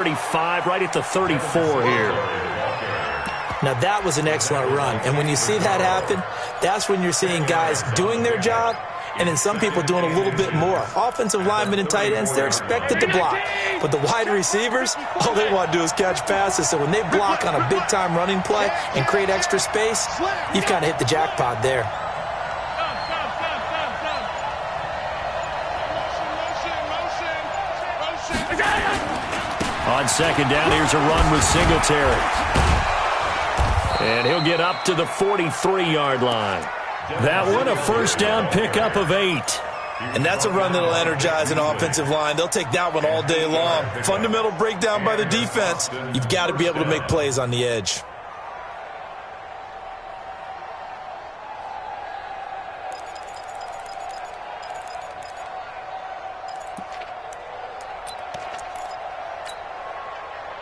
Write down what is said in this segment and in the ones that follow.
35, right at the 34 here. Now, that was an excellent run. And when you see that happen, that's when you're seeing guys doing their job and then some people doing a little bit more. Offensive linemen and tight ends, they're expected to block. But the wide receivers, all they want to do is catch passes. So when they block on a big-time running play and create extra space, you've kind of hit the jackpot there. On second down, here's a run with Singletary. And he'll get up to the 43-yard line. That one, a first down pickup of 8. And that's a run that'll energize an offensive line. They'll take that one all day long. Fundamental breakdown by the defense. You've got to be able to make plays on the edge.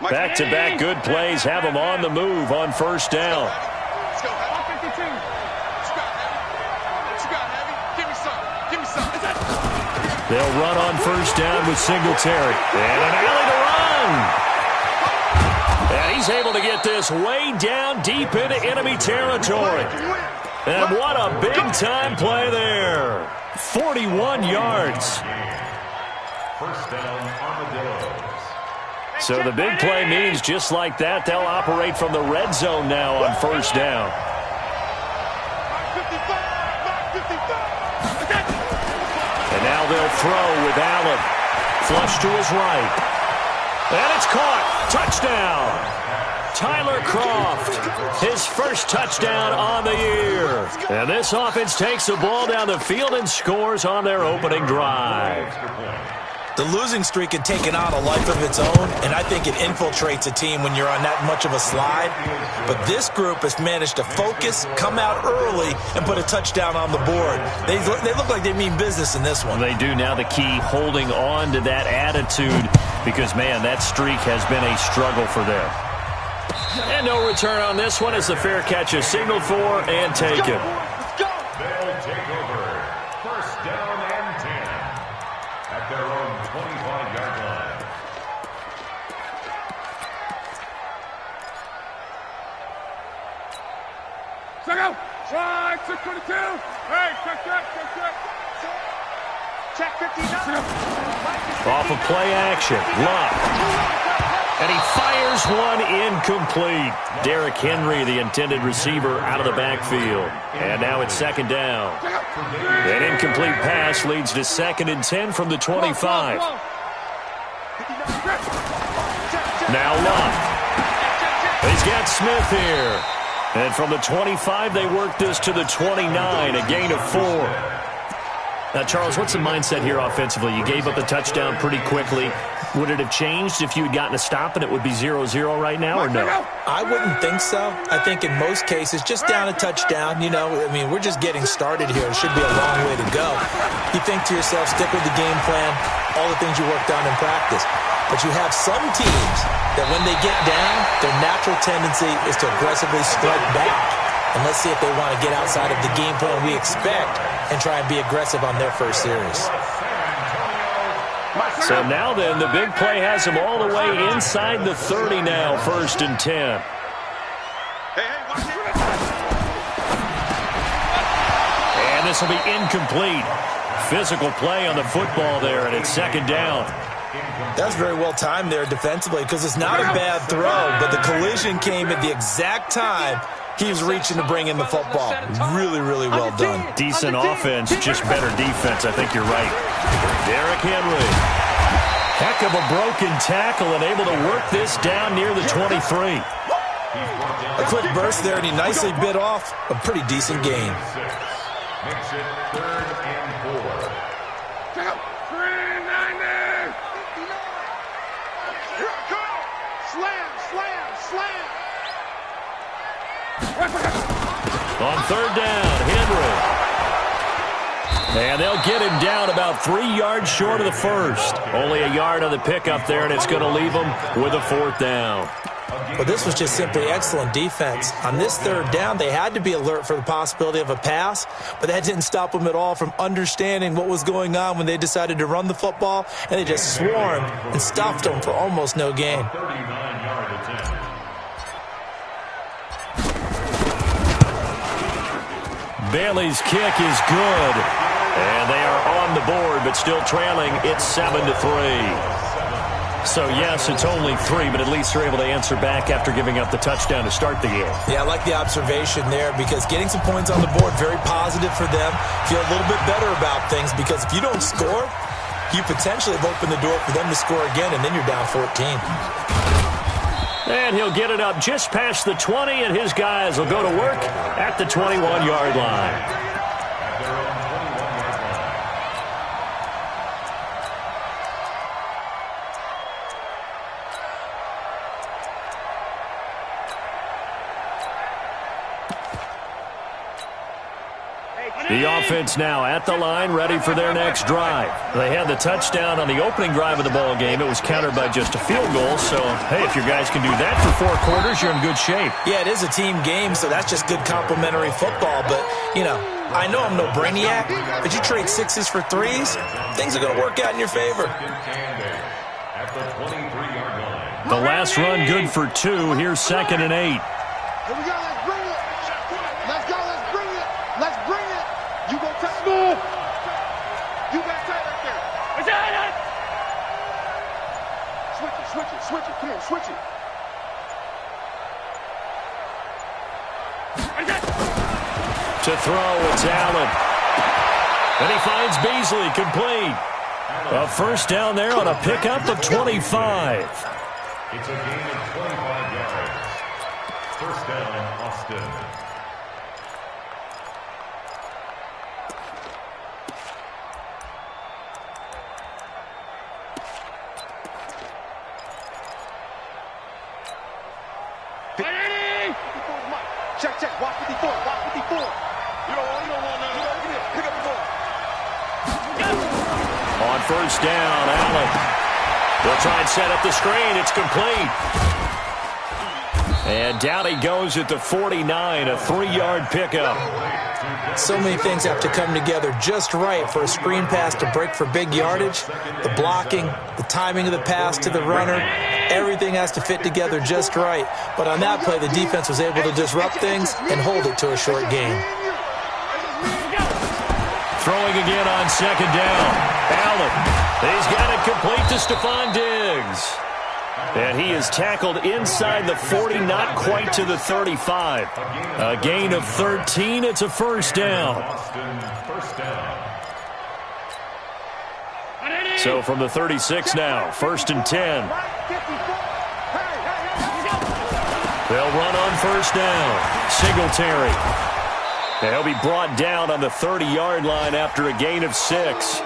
Back-to-back good plays have them on the move on first down. They'll run on first down with Singletary. And an alley to run. And he's able to get this way down deep into enemy territory. And what a big-time play there. 41 yards. First down, Armadillos. So the big play means just like that, they'll operate from the red zone now on first down. And now they'll throw with Allen. Flush to his right. And it's caught. Touchdown. Tyler Kroft, his first touchdown on the year. And this offense takes the ball down the field and scores on their opening drive. The losing streak had taken on a life of its own, and I think it infiltrates a team when you're on that much of a slide. But this group has managed to focus, come out early, and put a touchdown on the board. They look like they mean business in this one. They do. Now the key, holding on to that attitude, because, man, that streak has been a struggle for them. And no return on this one as the fair catch is signaled for and taken. They'll take over. First down and 10 at their own 25-yard line. Check out. Try 622. Hey, check. Check 59. Off of play action. Luck. And he fires one incomplete. Derrick Henry, the intended receiver, out of the backfield. And now it's second down. An incomplete pass leads to 2nd and 10 from the 25. Now Luck. He's got Smith here. And from the 25, they work this to the 29, a gain of 4. Now, Charles, what's the mindset here offensively? You gave up a touchdown pretty quickly. Would it have changed if you had gotten a stop and it would be 0-0 right now, or no? I wouldn't think so. I think in most cases, just down a touchdown, we're just getting started here. It should be a long way to go. You think to yourself, stick with the game plan, all the things you worked on in practice. But you have some teams that when they get down, their natural tendency is to aggressively strike back. And let's see if they want to get outside of the game plan we expect and try and be aggressive on their first series. So now then, the big play has them all the way inside the 30 now, 1st and 10. And this will be incomplete. Physical play on the football there, and it's 2nd down. That's very well timed there defensively because it's not a bad throw, but the collision came at the exact time he was reaching to bring in the football. Really, really well done. Decent offense, just better defense. I think you're right. Derrick Henry. Heck of a broken tackle and able to work this down near the 23. A quick burst there, and he nicely bit off a pretty decent gain. Makes it 3rd and 4. On 3rd down, Henry. And they'll get him down about 3 yards short of the first. Only a yard on the pickup there, and it's going to leave him with a 4th down. But this was just simply excellent defense. On this third down, they had to be alert for the possibility of a pass, but that didn't stop them at all from understanding what was going on when they decided to run the football, and they just swarmed and stuffed them for almost no gain. 39-yard attempt. Bailey's kick is good. And they are on the board, but still trailing. It's 7-3. So, yes, it's only 3, but at least they're able to answer back after giving up the touchdown to start the game. Yeah, I like the observation there because getting some points on the board, very positive for them. Feel a little bit better about things because if you don't score, you potentially have opened the door for them to score again, and then you're down 14. And he'll get it up just past the 20, and his guys will go to work at the 21-yard line. The offense now at the line, ready for their next drive. They had the touchdown on the opening drive of the ball game. It was countered by just a field goal. So, hey, if your guys can do that for 4 quarters, you're in good shape. Yeah, it is a team game, so that's just good complimentary football. But, you know, I know I'm no brainiac, but you trade 6s for 3s, things are going to work out in your favor. The last run good for 2. Here's 2nd and 8. Here we go. Let's bring it. Let's go. Let's bring it. Let's bring it. You go touch me. You got tight right there. Switch it. Switch it. Switch it. Come on. Switch it. To throw, it's Allen. And he finds Beasley, complete. A first down there on a pickup of 25. It's a gain of 25 yards. First down, Austin. Check. Watch 54. Watch 54. You don't want none. Pick up the ball. On first down, Allen. They'll try and set up the screen. It's complete. And down he goes at the 49, a 3-yard pickup. So many things have to come together just right for a screen pass to break for big yardage. The blocking, the timing of the pass to the runner, everything has to fit together just right. But on that play, the defense was able to disrupt things and hold it to a short gain. Throwing again on second down. Allen. He's got it complete to Stephon Diggs. And he is tackled inside the 40, not quite to the 35. A gain of 13. It's a first down. So from the 36 now, 1st and 10. They'll run on first down. Singletary. And he'll be brought down on the 30-yard line after a gain of 6.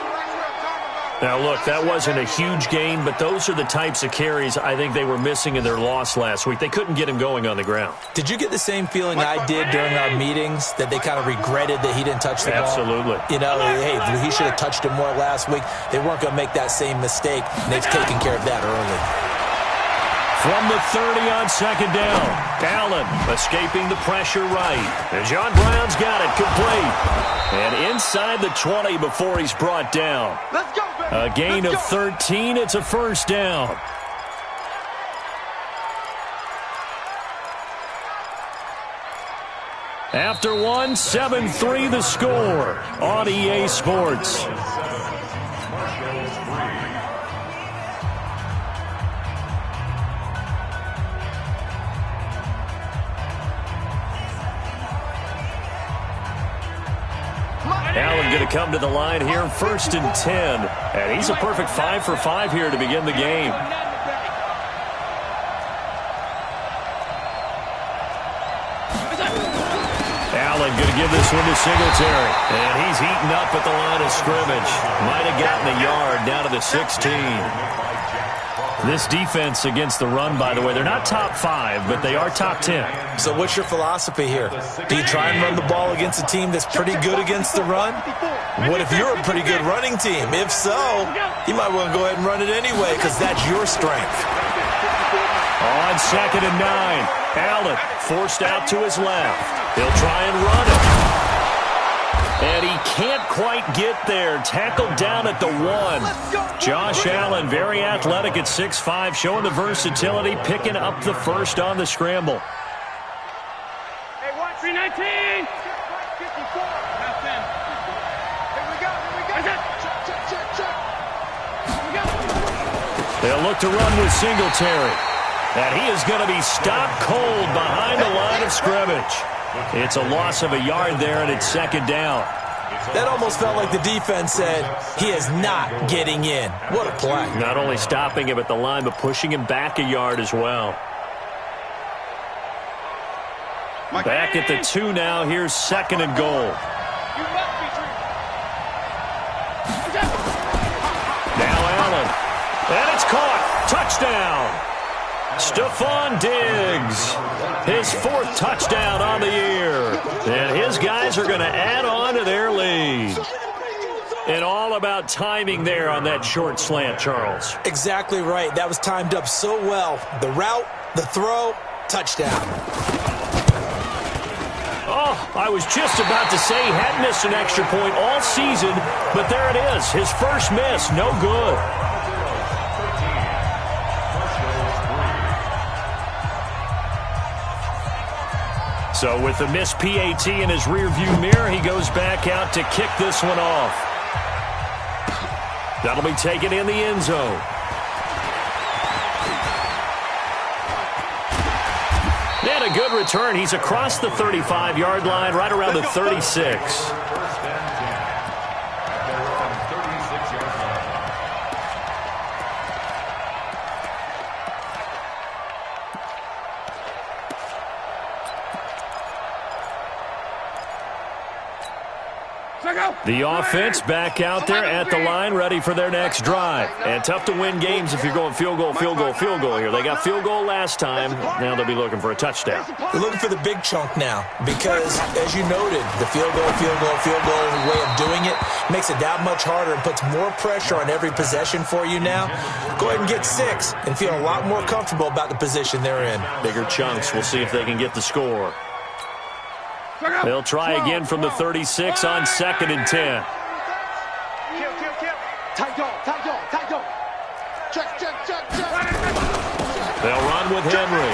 Now, look, that wasn't a huge gain, but those are the types of carries I think they were missing in their loss last week. They couldn't get him going on the ground. Did you get the same feeling I did during our meetings, that they kind of regretted that he didn't touch the ball? Absolutely. You know, hey, he should have touched it more last week. They weren't going to make that same mistake, and they've taken care of that early. From the 30 on second down, Allen escaping the pressure right. And John Brown's got it complete. And inside the 20 before he's brought down. Let's go, baby. A gain of 13. It's a first down. After 1, 7-3 the score on EA Sports. Allen going to come to the line here, 1st and 10. And he's a perfect 5 for 5 here to begin the game. Allen going to give this one to Singletary. And he's heating up at the line of scrimmage. Might have gotten a yard down to the 16. This defense against the run, by the way, they're not top 5, but they are top 10. So what's your philosophy here? Do you try and run the ball against a team that's pretty good against the run? What if you're a pretty good running team? If so, you might want to go ahead and run it anyway because that's your strength. On on 2nd and 9. Allen forced out to his left. He'll try and run it. And he can't quite get there. Tackled down at the 1. Josh Allen, very athletic at 6'5", showing the versatility, picking up the first on the scramble. Hey, watch 319. 54. That's him. Here we go. Check. They'll look to run with Singletary. And he is going to be stopped cold behind the line of scrimmage. It's a loss of a yard there, and it's 2nd down. That almost felt like the defense said, he is not getting in. What a play. Not only stopping him at the line, but pushing him back a yard as well. Back at the 2 now. Here's 2nd and goal. Now Allen. And it's caught. Touchdown. Stephon Diggs. His 4th touchdown on the year. And his guys are going to add on to their lead. And all about timing there on that short slant, Charles. Exactly right. That was timed up so well. The route, the throw, touchdown. Oh, I was just about to say he hadn't missed an extra point all season, but there it is. His first miss, no good. So with the missed PAT in his rearview mirror, he goes back out to kick this one off. That'll be taken in the end zone. And a good return. He's across the 35-yard line, right around the 36. The offense back out there at the line, ready for their next drive. And tough to win games if you're going field goal, field goal, field goal here. They got field goal last time. Now they'll be looking for a touchdown. They're looking for the big chunk now because, as you noted, the field goal way of doing it makes it that much harder and puts more pressure on every possession for you now. Go ahead and get 6 and feel a lot more comfortable about the position they're in. Bigger chunks. We'll see if they can get the score. They'll try again from the 36 on 2nd and 10. Tight dog. Check. They'll run with Henry.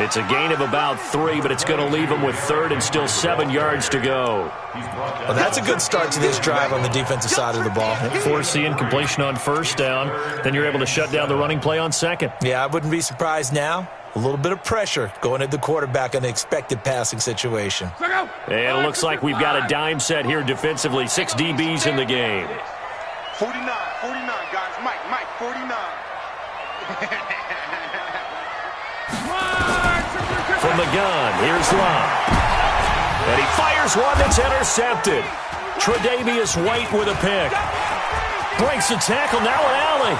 It's a gain of about 3, but it's going to leave them with 3rd and still 7 yards to go. Well, that's a good start to this drive on the defensive side of the ball. Force the incompletion on 1st down. Then you're able to shut down the running play on 2nd. Yeah, I wouldn't be surprised now. A little bit of pressure going at the quarterback in an expected passing situation. And it looks like we've got a dime set here defensively. 6 DBs in the game. 49, guys. Mike, 49. From the gun, here's Love. And he fires one that's intercepted. Tre'Davious White with a pick. Breaks the tackle, now an alley.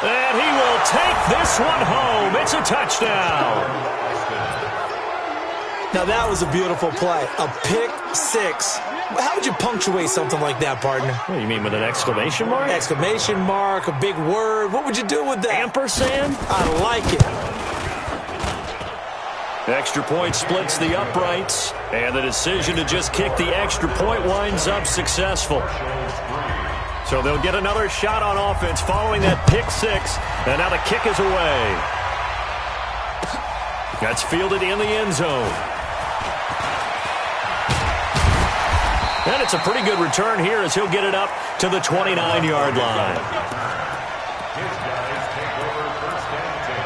And he will take this one home. It's a touchdown. Now that was a beautiful play. A pick 6. How would you punctuate something like that, partner? What do you mean, with an exclamation mark? Exclamation mark, a big word. What would you do with that? Ampersand? I like it. Extra point splits the uprights. And the decision to just kick the extra point winds up successful. So they'll get another shot on offense following that pick 6. And now the kick is away. That's fielded in the end zone. And it's a pretty good return here as he'll get it up to the 29-yard line. His guys take over 1st and 10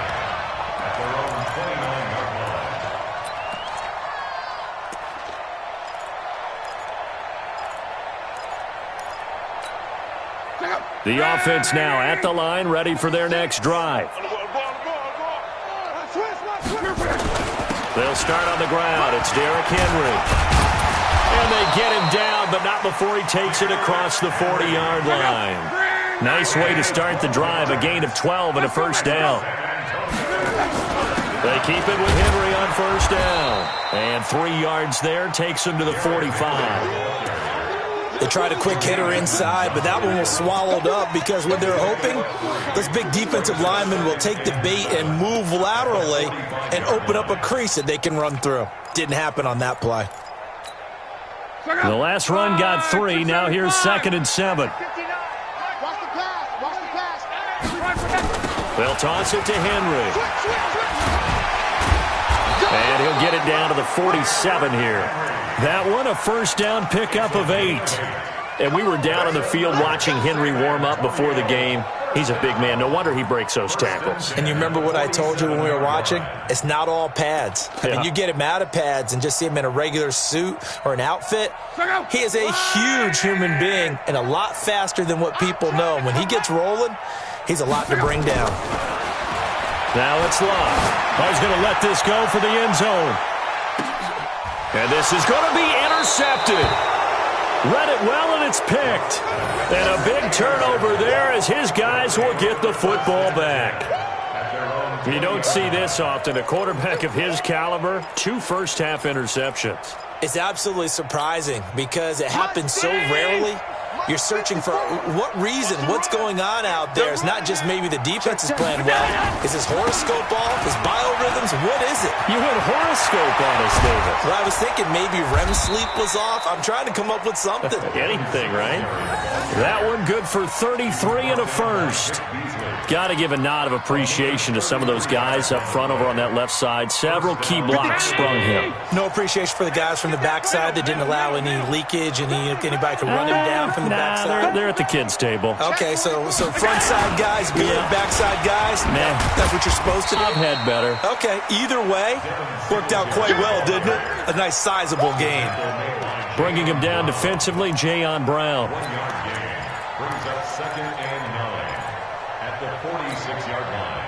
at their own 29-yard line. The offense now at the line, ready for their next drive. They'll start on the ground. It's Derrick Henry. And they get him down, but not before he takes it across the 40-yard line. Nice way to start the drive, a gain of 12 and a 1st down. They keep it with Henry on 1st down. And 3 yards there takes him to the 45. They tried a quick hitter inside, but that one was swallowed up because when they're hoping, those big defensive linemen will take the bait and move laterally and open up a crease that they can run through. Didn't happen on that play. The last run got 3. Now here's 2nd and 7. Watch the pass. Watch the pass. They'll toss it to Henry. And he'll get it down to the 47 here. That one, a first down pickup of 8. And we were down on the field watching Henry warm up before the game. He's a big man. No wonder he breaks those tackles. And you remember what I told you when we were watching? It's not all pads. I mean, you get him out of pads and just see him in a regular suit or an outfit. He is a huge human being and a lot faster than what people know. When he gets rolling, he's a lot to bring down. Now it's Love. He's going to let this go for the end zone. And this is going to be intercepted. Read it well, and it's picked. And a big turnover there as his guys will get the football back. You don't see this often. A quarterback of his caliber, 2 first-half interceptions. It's absolutely surprising because it happens so rarely. You're searching for what reason, what's going on out there. It's not just maybe the defense is playing well. Is his horoscope off? His biorhythms? What is it? You went horoscope on us, David. Well, I was thinking maybe REM sleep was off. I'm trying to come up with something. Anything, right? That one good for 33 and a first. Got to give a nod of appreciation to some of those guys up front over on that left side. Several key blocks sprung him. No appreciation for the guys from the backside that didn't allow any leakage and anybody could run him down from the backside. They're at the kids' table. Okay, so front side guys, good, backside guys. Nah. That's what you're supposed to do. I've had better. Okay, either way, worked out quite well, didn't it? A nice sizable gain. Bringing him down defensively, Jayon Brown. 1 yard gain. Brings up 2nd and 9 at the 46-yard line.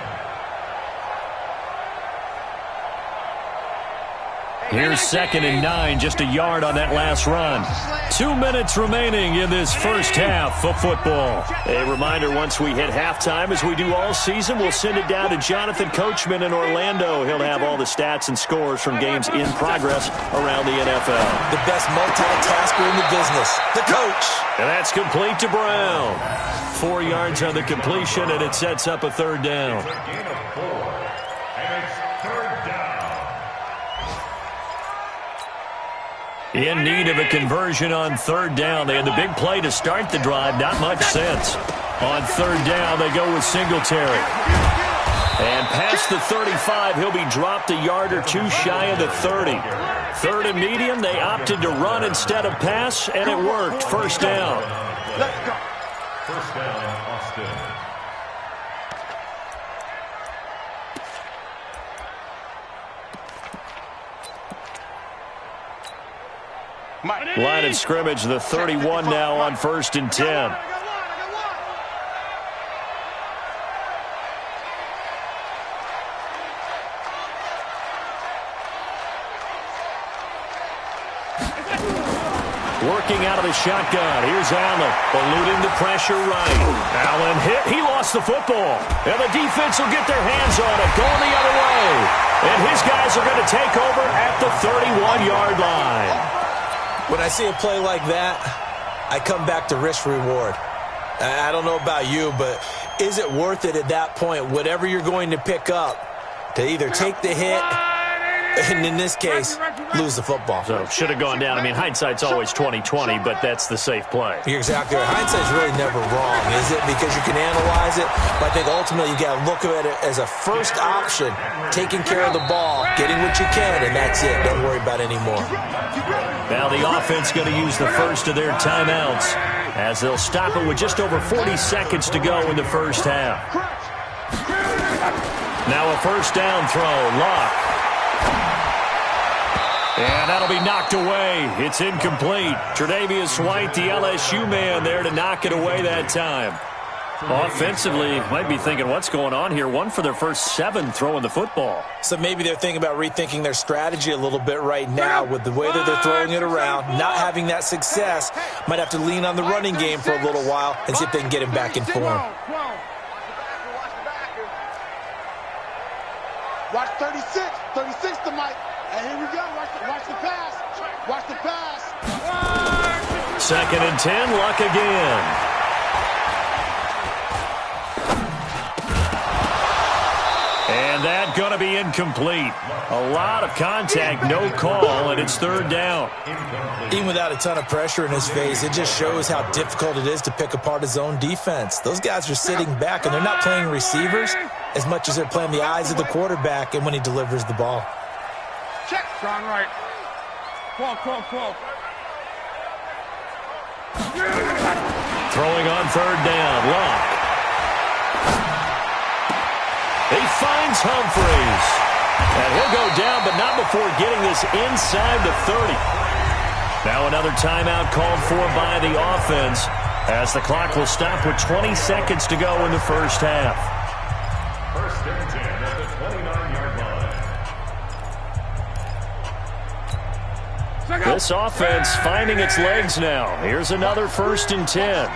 Here's 2nd and 9, just a yard on that last run. 2 minutes remaining in this first half of football. A reminder, once we hit halftime, as we do all season, we'll send it down to Jonathan Coachman in Orlando. He'll have all the stats and scores from games in progress around the NFL. The best multitasker in the business, the coach. And that's complete to Brown. 4 yards on the completion, and it sets up a 3rd down. It's a gain of 4, and it's 3rd down. In need of a conversion on 3rd down. They had the big play to start the drive. Not much sense. On 3rd down, they go with Singletary. And past the 35, he'll be dropped a yard or 2 shy of the 30. 3rd and medium, they opted to run instead of pass, and it worked. 1st down. Let's go. 1st down, Austin. Line of scrimmage, the 31 now on 1st and 10. Working out of the shotgun. Here's Allen, eluding the pressure right. Allen hit. He lost the football. And the defense will get their hands on it, going the other way. And his guys are going to take over at the 31-yard line. When I see a play like that, I come back to risk-reward. I don't know about you, but is it worth it at that point, whatever you're going to pick up, to either take the hit and, in this case, lose the football? So, should have gone down. I mean, hindsight's always 20/20, but that's the safe play. You're exactly right. Hindsight's really never wrong, is it? Because you can analyze it, but I think ultimately you got to look at it as a first option, taking care of the ball, getting what you can, and that's it. Don't worry about any more. Now the offense going to use the first of their timeouts as they'll stop it with just over 40 seconds to go in the first half. Now a 1st down throw. Luck. And that'll be knocked away. It's incomplete. Tre'Davious White, the LSU man, there to knock it away that time. Offensively, might be thinking, what's going on here? 1 for their first 7 throwing the football. So maybe they're thinking about rethinking their strategy a little bit right now with the way that they're throwing it around, not having that success. Might have to lean on the running game for a little while and see if they can get him back in form. Watch 36. 36 to Mike. And here we go. Watch the pass. Watch the pass. 2nd and 10, Luck again. And that going to be incomplete. A lot of contact, no call, and it's 3rd down. Even without a ton of pressure in his face, it just shows how difficult it is to pick apart his own defense. Those guys are sitting back, and they're not playing receivers as much as they're playing the eyes of the quarterback and when he delivers the ball. Check. Strong right. 12. Throwing on 3rd down, Luck. He finds Humphries. And he'll go down, but not before getting this inside the 30. Now another timeout called for by the offense as the clock will stop with 20 seconds to go in the first half. 1st and 10 at the 29-yard line. This offense finding its legs now. Here's another 1st and 10. I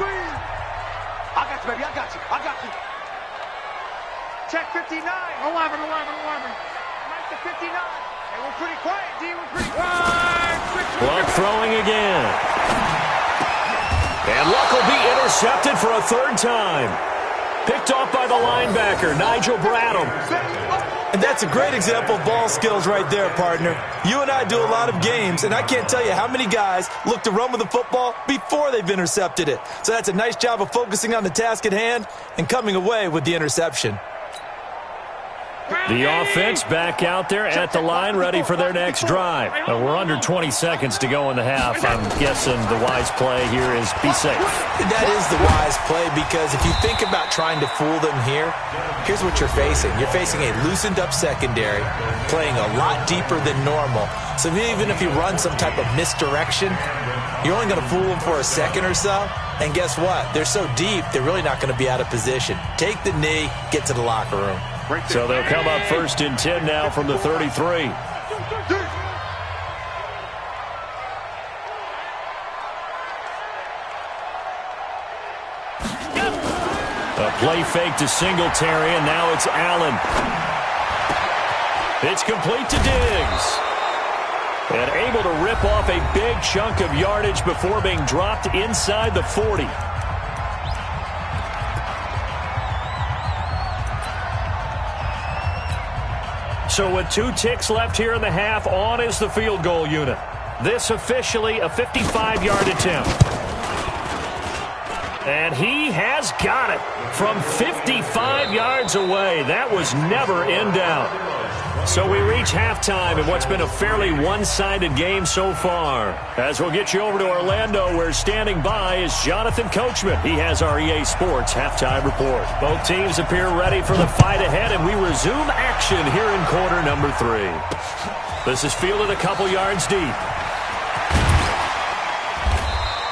got you, baby. I got you. Check 59. 11. Nice to 59. Hey, we're pretty quiet, D. We're pretty quiet. Luck throwing again. And Luck will be intercepted for a 3rd time. Picked off by the linebacker, Nigel Bradham. And that's a great example of ball skills right there, partner. You and I do a lot of games, and I can't tell you how many guys look to run with the football before they've intercepted it. So that's a nice job of focusing on the task at hand and coming away with the interception. The offense back out there at the line, ready for their next drive. We're under 20 seconds to go in the half. I'm guessing the wise play here is be safe. That is the wise play, because if you think about trying to fool them here, here's what you're facing. You're facing a loosened up secondary, playing a lot deeper than normal. So even if you run some type of misdirection, you're only going to fool them for a second or so. And guess what? They're so deep, they're really not going to be out of position. Take the knee, get to the locker room. So they'll come up 1st and 10 now from the 33. A play fake to Singletary, and now it's Allen. It's complete to Diggs. And able to rip off a big chunk of yardage before being dropped inside the 40. So with 2 ticks left here in the half, on is the field goal unit. This officially a 55-yard attempt. And he has got it from 55 yards away. That was never in doubt. So we reach halftime in what's been a fairly one-sided game so far. As we'll get you over to Orlando, where standing by is Jonathan Coachman. He has our EA Sports halftime report. Both teams appear ready for the fight ahead, and we resume action here in quarter number 3. This is fielded a couple yards deep.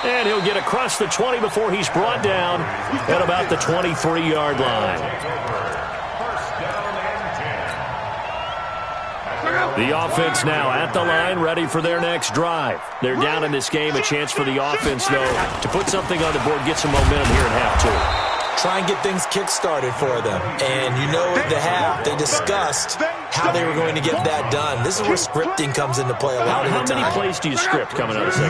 And he'll get across the 20 before he's brought down at about the 23-yard line. The offense now at the line, ready for their next drive. They're down in this game. A chance for the offense, though, to put something on the board, get some momentum here in half 2. Try and get things kick-started for them. And you know at the half, they discussed how they were going to get that done. This is where scripting comes into play a lot of the time. How many plays do you script coming out of second?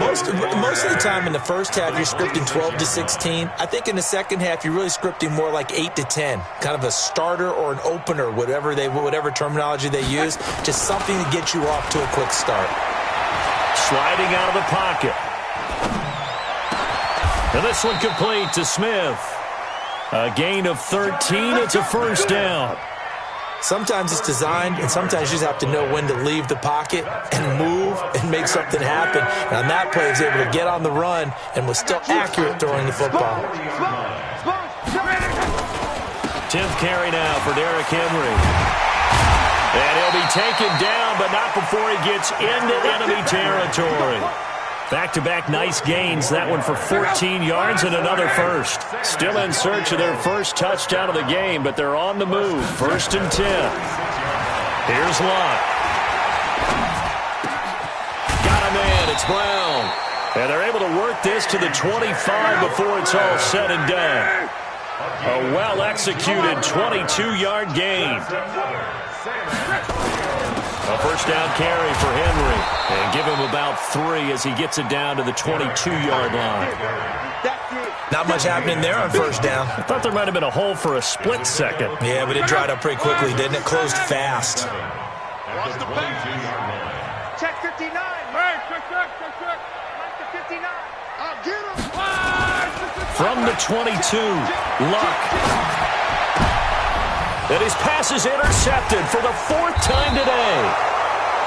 Most of the time in the first half, you're scripting 12 to 16. I think in the second half, you're really scripting more like 8 to 10. Kind of a starter or an opener, whatever terminology they use. Just something to get you off to a quick start. Sliding out of the pocket. And this one complete to Smith. A gain of 13. It's a first down. Sometimes it's designed, and sometimes you just have to know when to leave the pocket and move and make something happen. And on that play, he was able to get on the run and was still accurate throwing the football. 10th carry now for Derrick Henry. And he'll be taken down, but not before he gets into enemy territory. Back-to-back nice gains, that one for 14 yards and another first. Still in search of their first touchdown of the game, but they're on the move. 1st and 10. Here's Luck. Got a man, it's Brown. And they're able to work this to the 25 before it's all said and done. A well-executed 22-yard gain. A first down carry for Henry. And give him about 3 as he gets it down to the 22-yard line. Not much happening there on first down. I thought there might have been a hole for a split second. Yeah, but it dried up pretty quickly, didn't it? Closed fast. Check 59. Hey, check. Like the 59. I'll get him. From the 22, Luck. And his pass is intercepted for the 4th time today.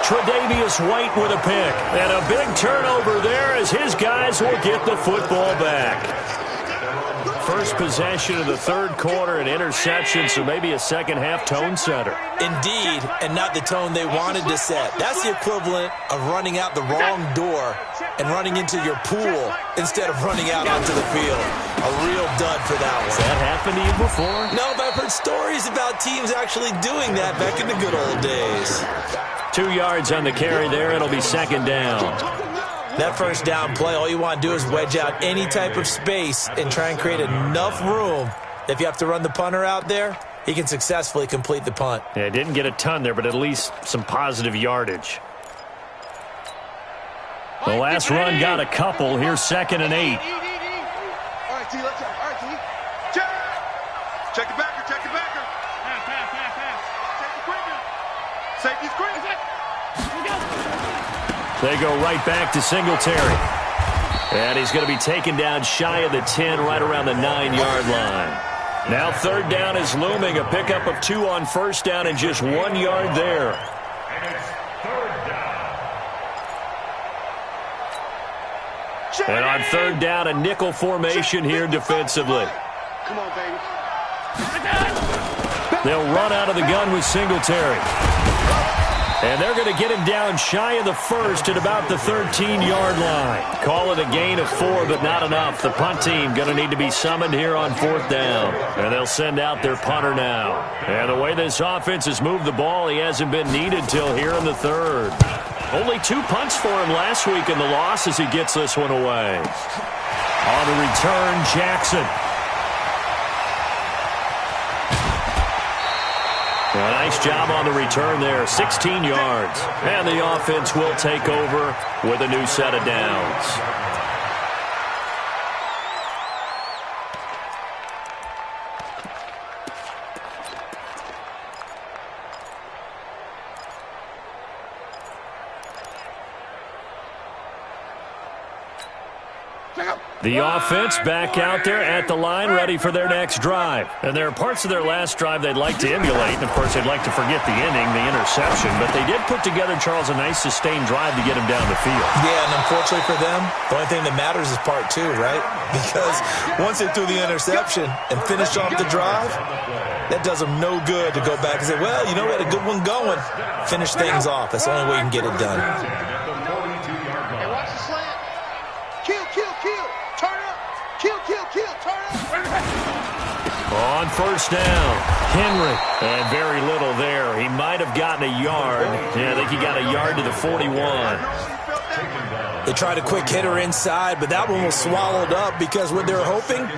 Tre'Davious White with a pick. And a big turnover there as his guys will get the football back. First possession of the 3rd quarter, an interception, so maybe a second-half tone setter. Indeed, and not the tone they wanted to set. That's the equivalent of running out the wrong door and running into your pool instead of running out onto the field. A real dud for that one. Has that happened to you before? No, but I've heard stories about teams actually doing that back in the good old days. 2 yards on the carry there. It'll be second down. That first down play, all you want to do is wedge out any type of space and try and create enough room. If you have to run the punter out there, he can successfully complete the punt. Yeah, didn't get a ton there, but at least some positive yardage. The last run got a couple. Here's 2nd and 8. All right, T, let's go. All right, T. Check the backer. Pass. Check the quicker. Safety's quick. They go right back to Singletary. And he's going to be taken down shy of the 10, right around the 9-yard line. Now 3rd down is looming. A pickup of 2 on first down and just 1 yard there. And it's 3rd down. And on 3rd down, a nickel formation here defensively. Come on, baby. They'll run out of the gun with Singletary. And they're going to get him down shy of the 1st at about the 13-yard line. Call it a gain of 4, but not enough. The punt team going to need to be summoned here on 4th down. And they'll send out their punter now. And the way this offense has moved the ball, he hasn't been needed till here in the 3rd. Only 2 punts for him last week in the loss as he gets this one away. On the return, Jackson. A nice job on the return there, 16 yards. And the offense will take over with a new set of downs. The offense back out there at the line, ready for their next drive. And there are parts of their last drive they'd like to emulate. And, of course, they'd like to forget the inning, the interception. But they did put together, Charles, a nice sustained drive to get him down the field. Yeah, and unfortunately for them, the only thing that matters is part 2, right? Because once they threw the interception and finished off the drive, that does them no good to go back and say, well, you know, we had a good one going. Finish things off. That's the only way you can get it done. Hey, watch the slant. Kill. Turn up. Kill. Turn up. On first down, Henry. And very little there. He might have gotten a yard. Yeah, I think he got a yard to the 41. They tried a quick hitter inside, but that one was swallowed up because what they're hoping,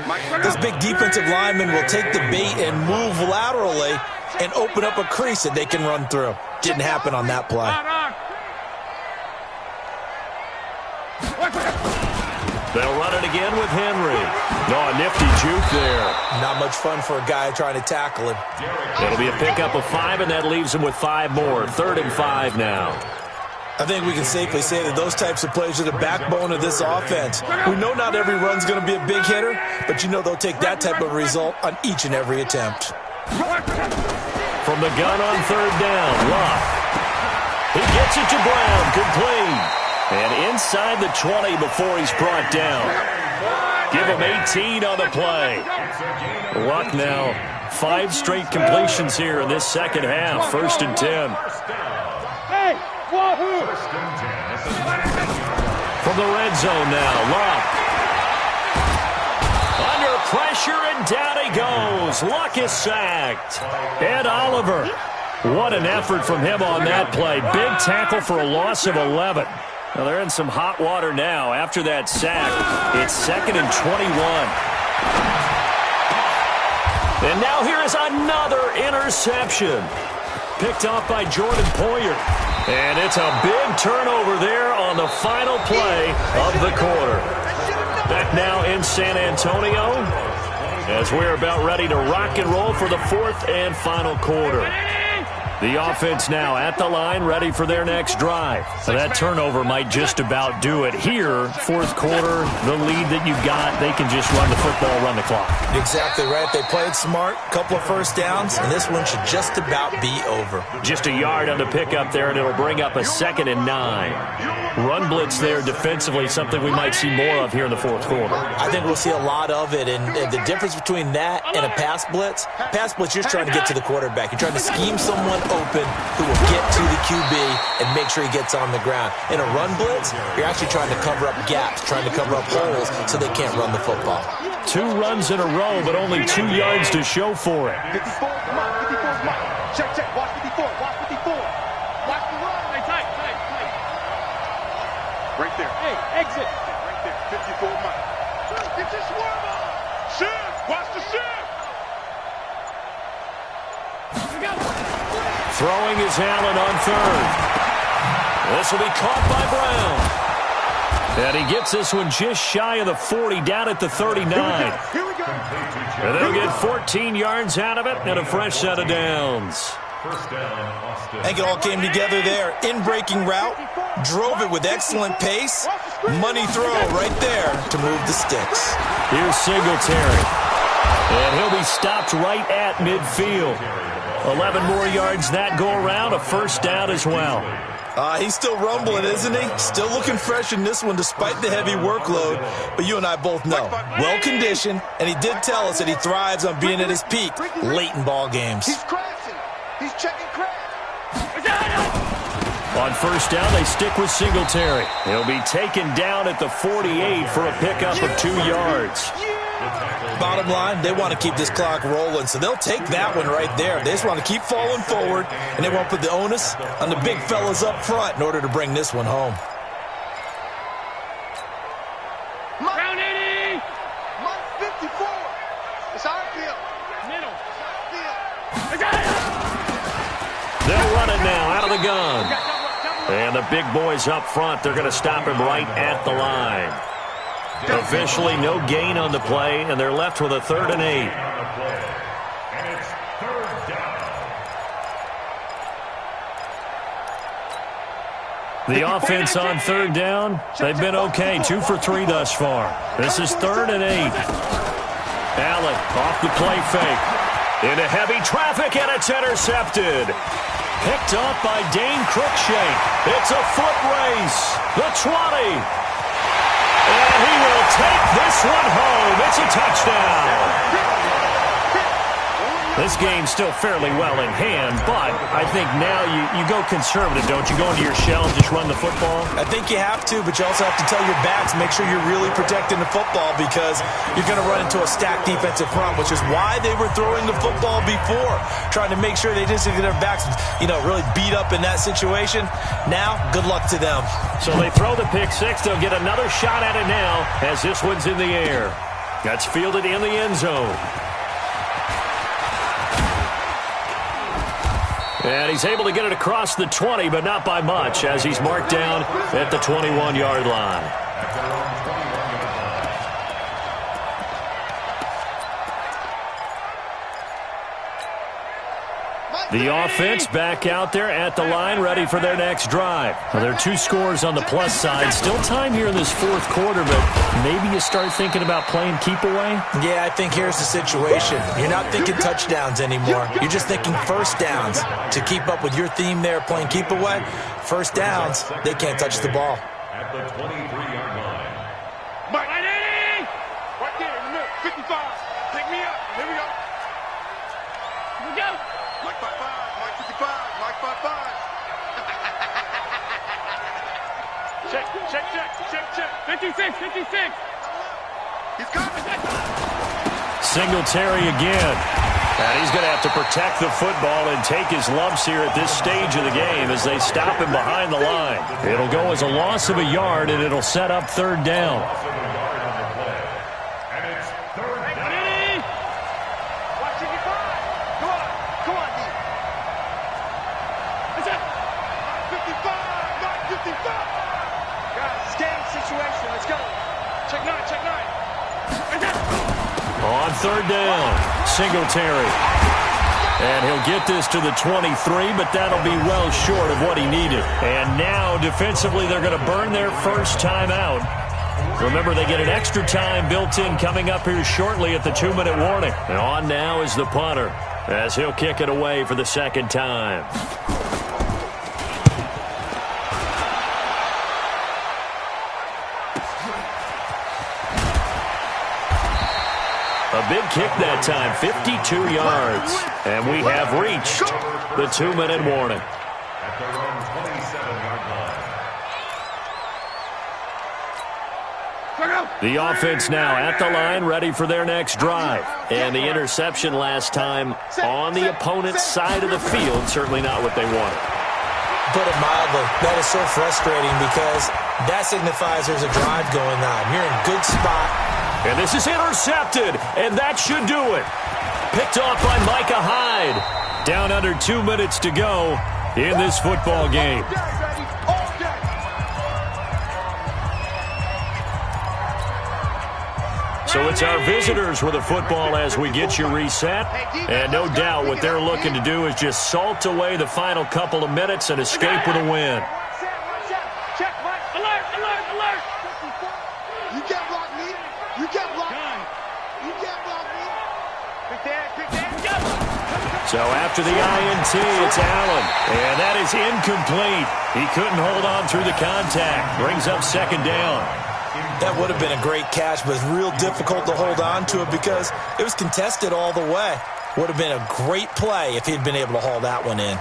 this big defensive lineman will take the bait and move laterally and open up a crease that they can run through. Didn't happen on that play. They'll run it again with Henry. No, a nifty juke there. Not much fun for a guy trying to tackle him. It'll be a pickup of 5, and that leaves him with 5 more. 3rd and 5 now. I think we can safely say that those types of plays are the backbone of this offense. We know not every run's going to be a big hitter, but you know they'll take that type of result on each and every attempt. From the gun on 3rd down, Luck. He gets it to Brown, complete. And inside the 20 before he's brought down. Give him 18 on the play. Luck now, 5 straight completions here in this second half. 1st and 10. Hey, wahoo! From the red zone now, Luck. Under pressure, and down he goes. Luck is sacked. Ed Oliver. What an effort from him on that play. Big tackle for a loss of 11. Now they're in some hot water now. After that sack, it's 2nd and 21. And now here is another interception. Picked off by Jordan Poyer. And it's a big turnover there on the final play of the quarter. Back now in San Antonio as we're about ready to rock and roll for the fourth and final quarter. The offense now at the line, ready for their next drive. So that turnover might just about do it. Here, fourth quarter, the lead that you've got, they can just run the football, run the clock. Exactly right. They played smart, couple of first downs, and this one should just about be over. Just a yard on the pickup there, and it'll bring up a 2nd and 9. Run blitz there defensively, something we might see more of here in the fourth quarter. I think we'll see a lot of it, and the difference between that and a pass blitz, you're just trying to get to the quarterback. You're trying to scheme someone open who will get to the QB and make sure he gets on the ground. In a run blitz, you're actually trying to cover up gaps, trying to cover up holes so they can't run the football. 2 runs in a row, but only 2 yards to show for it. 54, come on, 54's mine. Check, check, watch 54, watch 54. Watch the run. Hey, tight. Right there. Hey, exit. Right there, 54 mine. Get your swerve on. Shift, watch the shift. Throwing is Allen on 3rd. This will be caught by Brown. And he gets this one just shy of the 40, down at the 39. Here we go. And they'll get 14 yards out of it and a fresh set of downs. First down, Austin. I think it all came together there. In-breaking route, drove it with excellent pace. Money throw right there to move the sticks. Here's Singletary. And he'll be stopped right at midfield. 11 more yards that go around, a first down as well. He's still rumbling, isn't he? Still looking fresh in this one despite the heavy workload. But you and I both know, well-conditioned, and he did tell us that he thrives on being at his peak late in ball games. He's crashing. He's checking crash. On first down, they stick with Singletary. He'll be taken down at the 48 for a pickup of 2 yards. Bottom line, they want to keep this clock rolling, so they'll take that one right there. They just want to keep falling forward, and they won't put the onus on the big fellas up front in order to bring this one home. Round 80. Mark 54. It's our field. Middle. They'll run it now out of the gun. And the big boys up front, they're going to stop him right at the line. Officially no gain on the play, and they're left with a 3rd and 8. And it's 3rd down. The offense on 3rd down, they've been okay. 2 for 3 thus far. This is 3rd and 8. Allen off the play fake. Into heavy traffic, and it's intercepted. Picked up by Dane Cruikshank. It's a foot race. The 20. And he will take this one home. It's a touchdown. This game's still fairly well in hand, but I think now you go conservative, don't you? Go into your shell and just run the football? I think you have to, but you also have to tell your backs, make sure you're really protecting the football because you're going to run into a stacked defensive front, which is why they were throwing the football before, trying to make sure they didn't get their backs, really beat up in that situation. Now, good luck to them. So they throw the pick 6. They'll get another shot at it now as this one's in the air. That's fielded in the end zone. And he's able to get it across the 20, but not by much, as he's marked down at the 21-yard line. The offense back out there at the line, ready for their next drive. Well, there are 2 scores on the plus side. Still time here in this fourth quarter, but maybe you start thinking about playing keep away? Yeah, I think here's the situation. You're not thinking touchdowns anymore. You're just thinking first downs. To keep up with your theme there, playing keep away, first downs, they can't touch the ball. At the 23-yard line. Mike, right there in the middle, 55. Pick me up. Here we go. Here we go. Mike 55, Mike 55, Mike 55. check. 56. He's coming. Singletary again. And he's going to have to protect the football and take his lumps here at this stage of the game as they stop him behind the line. It'll go as a loss of a yard, and it'll set up 3rd down. third down. Singletary. And he'll get this to the 23, but that'll be well short of what he needed. And now, defensively, they're going to burn their first time out. Remember, they get an extra time built in coming up here shortly at the 2-minute warning. And on now is the punter, as he'll kick it away for the second time. A big kick that time, 52 yards. And we have reached the 2-minute warning. At their own 27-yard line. The offense now at the line, ready for their next drive. And the interception last time on the opponent's side of the field, certainly not what they wanted. Put it mildly, that is so frustrating because that signifies there's a drive going on. You're in good spot. And this is intercepted, and that should do it. Picked off by Micah Hyde. Down under 2 minutes to go in this football game. So it's our visitors with the football as we get you reset. And no doubt what they're looking to do is just salt away the final couple of minutes and escape with a win. Check, Mike. Alert, alert, alert. You can't block me. You can't block me. You can't block me. Quick Dan, go. So after the INT, it's Allen. And that is incomplete. He couldn't hold on through the contact. Brings up second down. That would have been a great catch, but it's real difficult to hold on to it because it was contested all the way. Would have been a great play if he'd been able to haul that one in.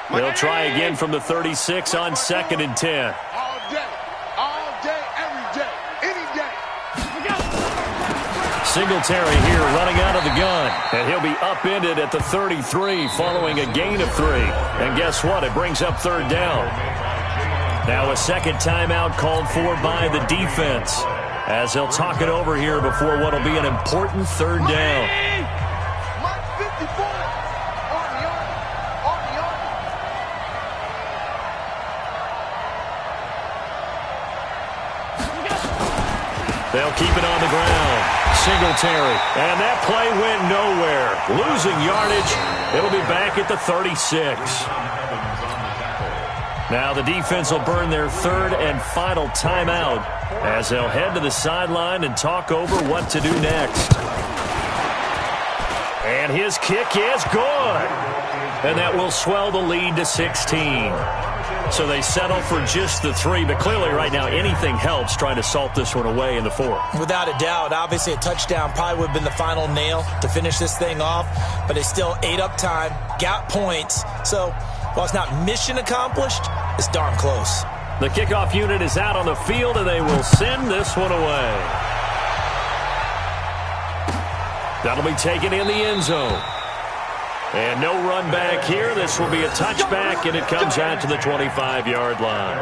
They'll try again from the 36 on 2nd and 10. All day, every day, any day. Singletary here running out of the gun. And he'll be upended at the 33 following a gain of 3. And guess what? It brings up third down. Now a second timeout called for by the defense as they'll talk it over here before what will be an important third down. Mike 54. They'll keep it on the ground. Singletary. And that play went nowhere. Losing yardage. It'll be back at the 36. Now the defense will burn their third and final timeout as they'll head to the sideline and talk over what to do next. And his kick is good. And that will swell the lead to 16. So they settle for just the 3, but clearly right now anything helps trying to salt this one away in the 4th. Without a doubt, obviously a touchdown probably would have been the final nail to finish this thing off, but they still ate up time, got points. So while it's not mission accomplished, it's darn close. The kickoff unit is out on the field, and they will send this one away. That'll be taken in the end zone. And no run back here. This will be a touchback, and it comes out to the 25-yard line.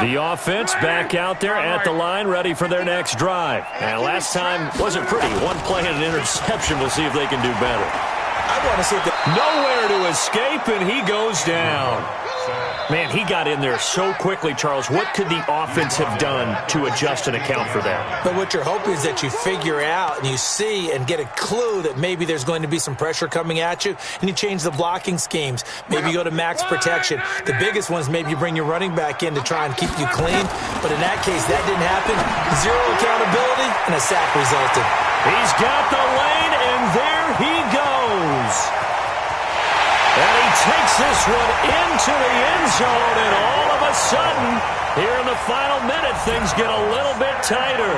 The offense back out there at the line, ready for their next drive. And last time wasn't pretty. One play and an interception. We'll see if they can do better. I want to see if nowhere to escape, and he goes down. Man, he got in there so quickly, Charles. What could the offense have done to adjust and account for that? But what you're hoping is that you figure out and you see and get a clue that maybe there's going to be some pressure coming at you, and you change the blocking schemes. Maybe you go to max protection. The biggest one is maybe you bring your running back in to try and keep you clean. But in that case, that didn't happen. Zero accountability, and a sack resulted. He's got the lane, and there he goes. And he takes this one into the end zone, and all of a sudden, here in the final minute, things get a little bit tighter.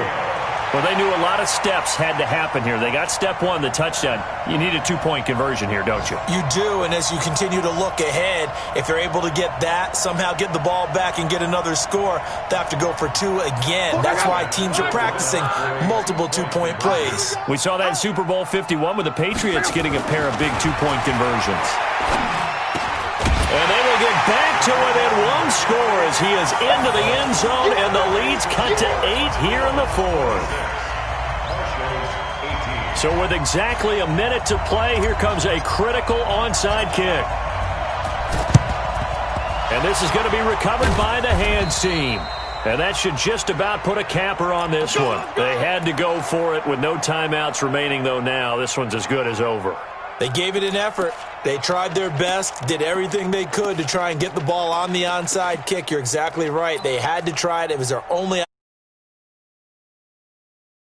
Well, they knew a lot of steps had to happen here. They got step one, the touchdown. You need a two-point conversion here, don't you? You do, and as you continue to look ahead, if they're able to get that, somehow get the ball back and get another score, they have to go for two again. That's why teams are practicing multiple two-point plays. We saw that in Super Bowl 51 with the Patriots getting a pair of big two-point conversions. And they will get back to within one score as he is into the end zone, and the lead's cut to 8 here in the fourth. So with exactly a minute to play, here comes a critical onside kick. And this is going to be recovered by the hands team. And that should just about put a capper on this one. They had to go for it with no timeouts remaining, though now. This one's as good as over. They gave it an effort. They tried their best, did everything they could to try and get the ball on the onside kick. You're exactly right. They had to try it. It was their only